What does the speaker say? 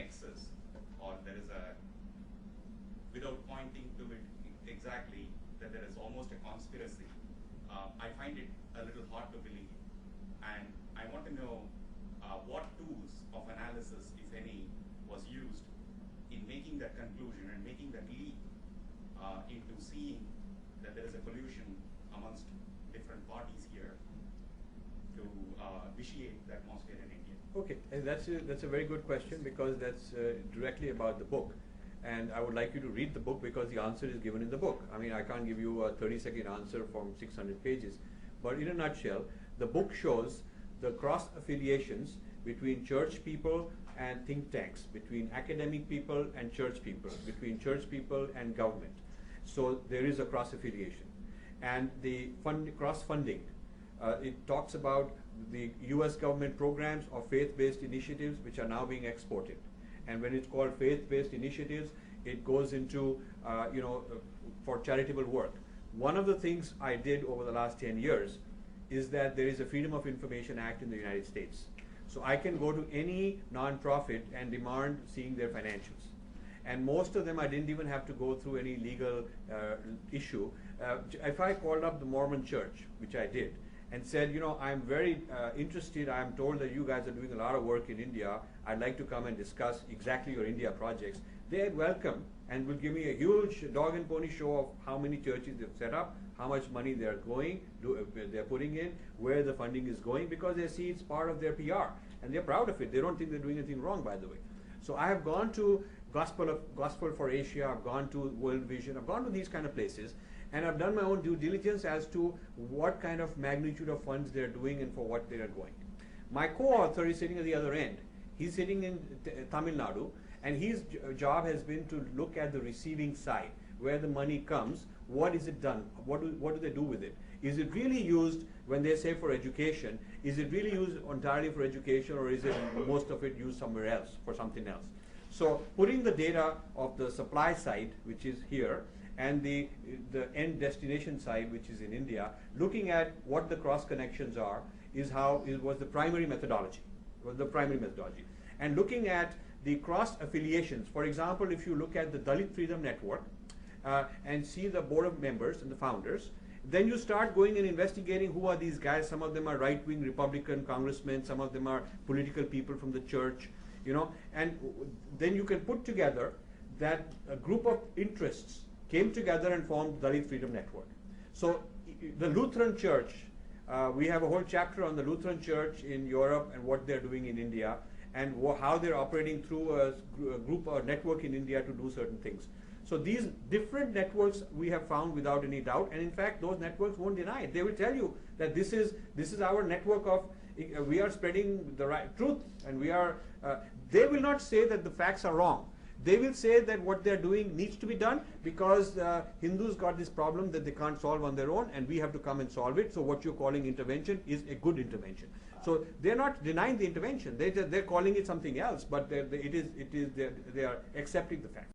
nexus, or there is a, without pointing to it exactly, that there is almost a conspiracy, I find it a little hard to believe. And I want to know what tools of analysis, if any, was used in making that conclusion and making that leap into seeing that there is a collusion amongst different parties here to vitiate the atmosphere in India. Okay, and that's a very good question, because that's directly about the book. And I would like you to read the book, because the answer is given in the book. I mean, I can't give you a 30-second answer from 600 pages. But in a nutshell, the book shows the cross affiliations between church people and think tanks, between academic people and church people, between church people and government. So there is a cross affiliation. And the cross funding, it talks about the US government programs or faith-based initiatives which are now being exported. And when it's called faith-based initiatives, it goes into, for charitable work. One of the things I did over the last 10 years is that there is a Freedom of Information Act in the United States. So I can go to any nonprofit and demand seeing their financials. And most of them, I didn't even have to go through any legal issue. If I called up the Mormon Church, which I did, and said, I'm very interested, I'm told that you guys are doing a lot of work in India, I'd like to come and discuss exactly your India projects, they're welcome and will give me a huge dog and pony show of how many churches they've set up, how much money they're putting in, where the funding is going, because they see it's part of their PR, and they're proud of it. They don't think they're doing anything wrong, by the way. So I have gone to Gospel for Asia, I've gone to World Vision, I've gone to these kind of places, and I've done my own due diligence as to what kind of magnitude of funds they're doing and for what they are going. My co-author is sitting at the other end. He's sitting in Tamil Nadu, and his job has been to look at the receiving side, where the money comes, what is it done, what do they do with it? Is it really used, when they say for education, is it really used entirely for education, or is it most of it used somewhere else, for something else? So putting the data of the supply side, which is here, and the end destination side, which is in India, looking at what the cross connections are, was the primary methodology. And looking at the cross affiliations. For example, if you look at the Dalit Freedom Network and see the board of members and the founders, then you start going and investigating who are these guys. Some of them are right-wing Republican congressmen, some of them are political people from the church, and then you can put together that a group of interests came together and formed the Dalit Freedom Network. So the Lutheran Church, we have a whole chapter on the Lutheran Church in Europe and what they're doing in India, and how they're operating through a group or network in India to do certain things. So these different networks we have found without any doubt, and in fact those networks won't deny it. They will tell you that this is our network of, we are spreading the right truth, and we are, they will not say that the facts are wrong. They will say that what they're doing needs to be done because Hindus got this problem that they can't solve on their own, and we have to come and solve it. So what you're calling intervention is a good intervention. So they're not denying the intervention. They're calling it something else, but they are accepting the fact.